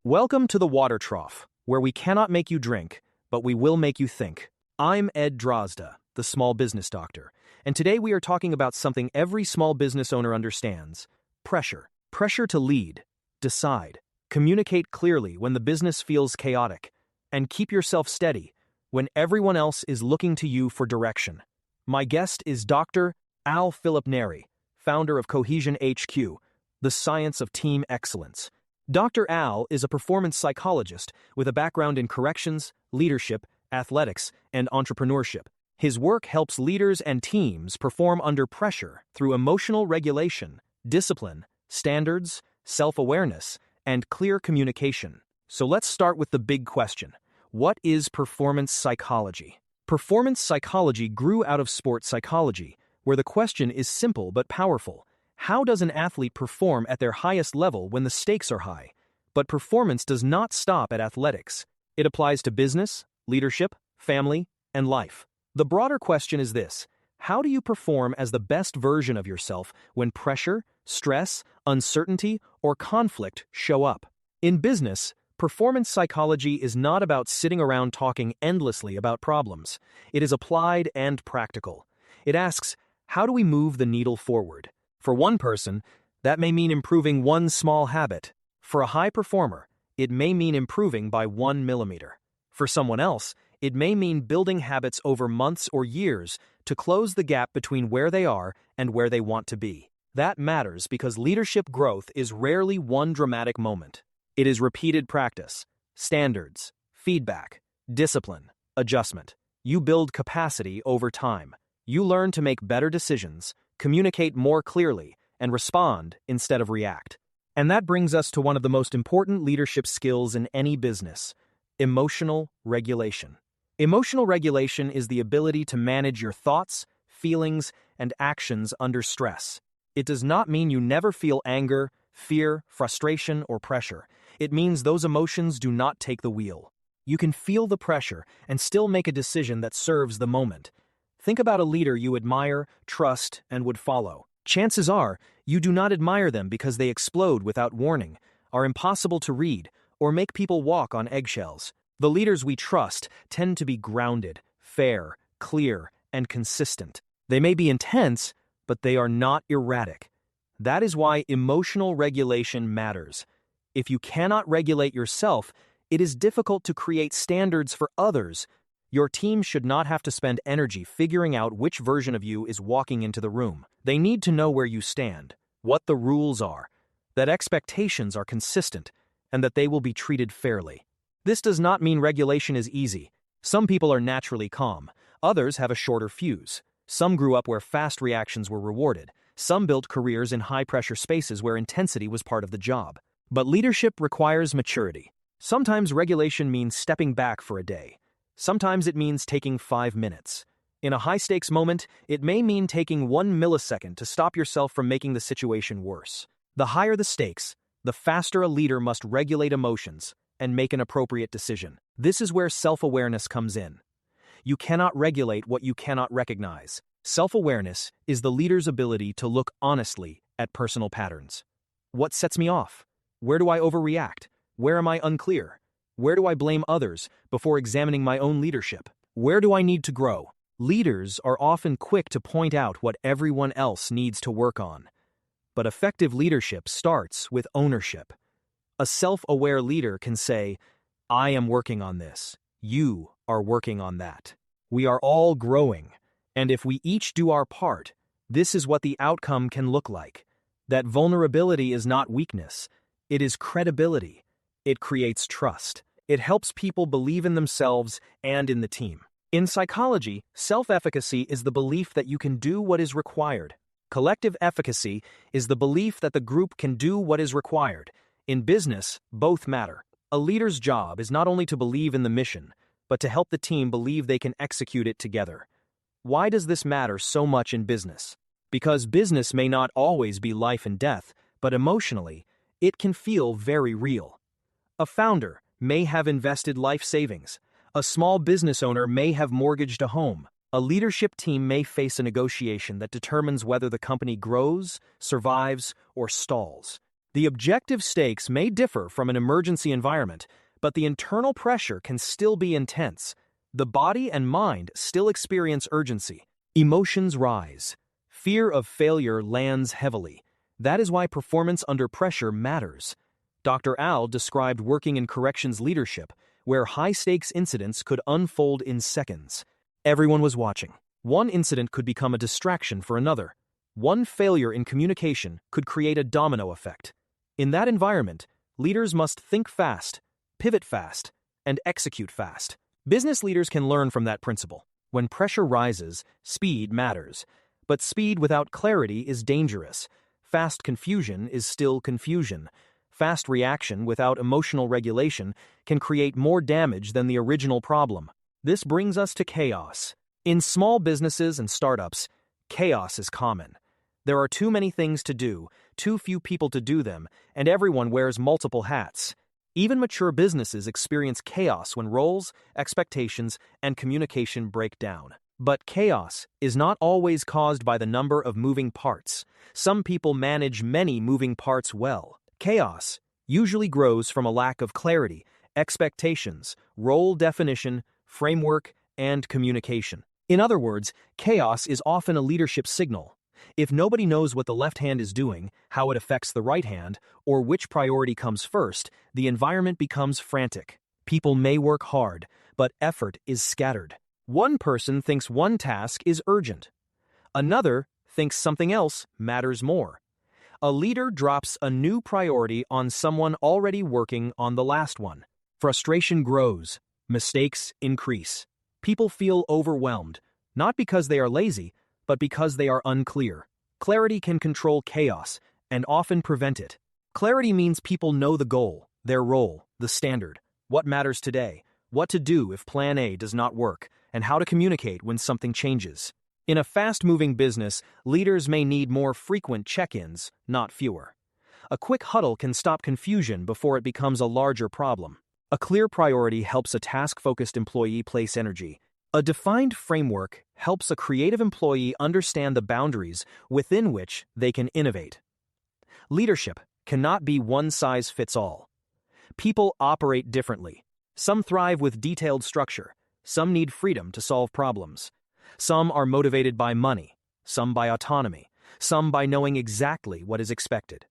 Welcome to the Water Trough, where we cannot make you drink, but we will make you think. I'm Ed Drozda, the small business doctor, and today we are talking about something every small business owner understands: pressure. Pressure to lead, decide, communicate clearly when the business feels chaotic, and keep yourself steady when everyone else is looking to you for direction. My guest is Dr. Philip-Neri, founder of Cohesion HQ, the science of team excellence. Dr. Al is a performance psychologist with a background in corrections, leadership, athletics, and entrepreneurship. His work helps leaders and teams perform under pressure through emotional regulation, discipline, standards, self-awareness, and clear communication. So let's start with the big question. What is performance psychology? Performance psychology grew out of sports psychology, where the question is simple but powerful. How does an athlete perform at their highest level when the stakes are high? But performance does not stop at athletics. It applies to business, leadership, family, and life. The broader question is this: how do you perform as the best version of yourself when pressure, stress, uncertainty, or conflict show up? In business, performance psychology is not about sitting around talking endlessly about problems. It is applied and practical. It asks, how do we move the needle forward? For one person, that may mean improving one small habit. For a high performer, it may mean improving by 1 millimeter. For someone else, it may mean building habits over months or years to close the gap between where they are and where they want to be. That matters because leadership growth is rarely one dramatic moment. It is repeated practice, standards, feedback, discipline, adjustment. You build capacity over time. You learn to make better decisions, communicate more clearly, and respond instead of react. And that brings us to one of the most important leadership skills in any business: emotional regulation. Emotional regulation is the ability to manage your thoughts, feelings, and actions under stress. It does not mean you never feel anger, fear, frustration, or pressure. It means those emotions do not take the wheel. You can feel the pressure and still make a decision that serves the moment. Think about a leader you admire, trust, and would follow. Chances are, you do not admire them because they explode without warning, are impossible to read, or make people walk on eggshells. The leaders we trust tend to be grounded, fair, clear, and consistent. They may be intense, but they are not erratic. That is why emotional regulation matters. If you cannot regulate yourself, it is difficult to create standards for others. Your team should not have to spend energy figuring out which version of you is walking into the room. They need to know where you stand, what the rules are, that expectations are consistent, and that they will be treated fairly. This does not mean regulation is easy. Some people are naturally calm. Others have a shorter fuse. Some grew up where fast reactions were rewarded. Some built careers in high-pressure spaces where intensity was part of the job. But leadership requires maturity. Sometimes regulation means stepping back for a day. Sometimes it means taking 5 minutes. In a high-stakes moment, it may mean taking 1 millisecond to stop yourself from making the situation worse. The higher the stakes, the faster a leader must regulate emotions and make an appropriate decision. This is where self-awareness comes in. You cannot regulate what you cannot recognize. Self-awareness is the leader's ability to look honestly at personal patterns. What sets me off? Where do I overreact? Where am I unclear? Where do I blame others before examining my own leadership? Where do I need to grow? Leaders are often quick to point out what everyone else needs to work on. But effective leadership starts with ownership. A self-aware leader can say, I am working on this. You are working on that. We are all growing. And if we each do our part, this is what the outcome can look like. That vulnerability is not weakness. It is credibility. It creates trust. It helps people believe in themselves and in the team. In psychology, self-efficacy is the belief that you can do what is required. Collective efficacy is the belief that the group can do what is required. In business, both matter. A leader's job is not only to believe in the mission, but to help the team believe they can execute it together. Why does this matter so much in business? Because business may not always be life and death, but emotionally, it can feel very real. A founder may have invested life savings. A small business owner may have mortgaged a home. A leadership team may face a negotiation that determines whether the company grows, survives, or stalls. The objective stakes may differ from an emergency environment, but the internal pressure can still be intense. The body and mind still experience urgency. Emotions rise. Fear of failure lands heavily. That is why performance under pressure matters. Dr. Al described working in corrections leadership, where high-stakes incidents could unfold in seconds. Everyone was watching. One incident could become a distraction for another. One failure in communication could create a domino effect. In that environment, leaders must think fast, pivot fast, and execute fast. Business leaders can learn from that principle. When pressure rises, speed matters. But speed without clarity is dangerous. Fast confusion is still confusion. Fast reaction without emotional regulation can create more damage than the original problem. This brings us to chaos. In small businesses and startups, chaos is common. There are too many things to do, too few people to do them, and everyone wears multiple hats. Even mature businesses experience chaos when roles, expectations, and communication break down. But chaos is not always caused by the number of moving parts. Some people manage many moving parts well. Chaos usually grows from a lack of clarity, expectations, role definition, framework, and communication. In other words, chaos is often a leadership signal. If nobody knows what the left hand is doing, how it affects the right hand, or which priority comes first, the environment becomes frantic. People may work hard, but effort is scattered. One person thinks one task is urgent. Another thinks something else matters more. A leader drops a new priority on someone already working on the last one. Frustration grows. Mistakes increase. People feel overwhelmed, not because they are lazy, but because they are unclear. Clarity can control chaos and often prevent it. Clarity means people know the goal, their role, the standard, what matters today, what to do if plan A does not work, and how to communicate when something changes. In a fast-moving business, leaders may need more frequent check-ins, not fewer. A quick huddle can stop confusion before it becomes a larger problem. A clear priority helps a task-focused employee place energy. A defined framework helps a creative employee understand the boundaries within which they can innovate. Leadership cannot be one-size-fits-all. People operate differently. Some thrive with detailed structure. Some need freedom to solve problems. Some are motivated by money, some by autonomy, some by knowing exactly what is expected.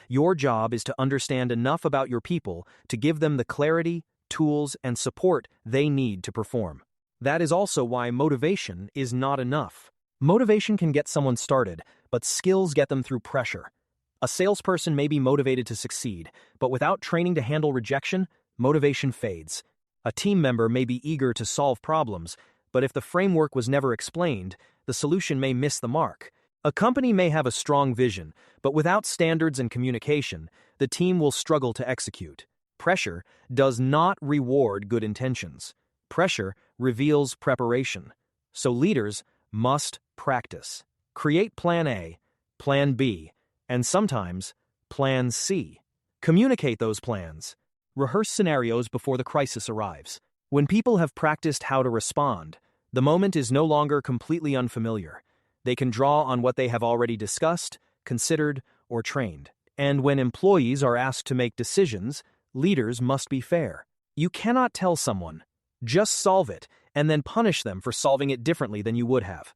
Your job is to understand enough about your people to give them the clarity, tools, and support they need to perform. That is also why motivation is not enough. Motivation can get someone started, but skills get them through pressure. A salesperson may be motivated to succeed, but without training to handle rejection, motivation fades. A team member may be eager to solve problems, but if the framework was never explained, the solution may miss the mark. A company may have a strong vision, but without standards and communication, the team will struggle to execute. Pressure does not reward good intentions. Pressure reveals preparation. So leaders must practice. Create Plan A, Plan B, and sometimes Plan C. Communicate those plans. Rehearse scenarios before the crisis arrives. When people have practiced how to respond, the moment is no longer completely unfamiliar. They can draw on what they have already discussed, considered, or trained. And when employees are asked to make decisions, leaders must be fair. You cannot tell someone, just solve it, and then punish them for solving it differently than you would have.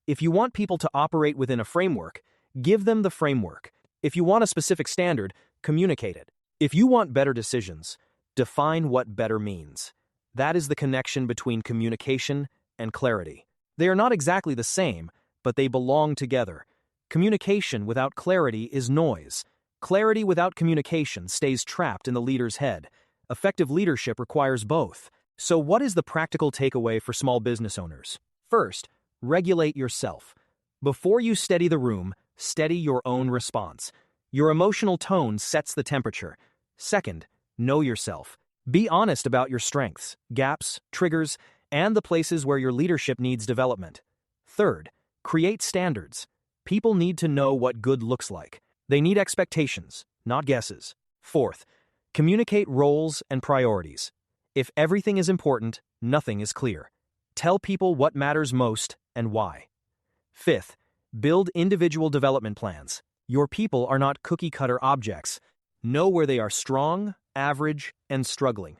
If you want people to operate within a framework, give them the framework. If you want a specific standard, communicate it. If you want better decisions, define what better means. That is the connection between communication and clarity. They are not exactly the same, but they belong together. Communication without clarity is noise. Clarity without communication stays trapped in the leader's head. Effective leadership requires both. So what is the practical takeaway for small business owners? First, regulate yourself. Before you steady the room, steady your own response. Your emotional tone sets the temperature. Second, know yourself. Be honest about your strengths, gaps, triggers, and the places where your leadership needs development. Third, create standards. People need to know what good looks like. They need expectations, not guesses. Fourth, communicate roles and priorities. If everything is important, nothing is clear. Tell people what matters most and why. Fifth, build individual development plans. Your people are not cookie-cutter objects. Know where they are strong, average, and struggling.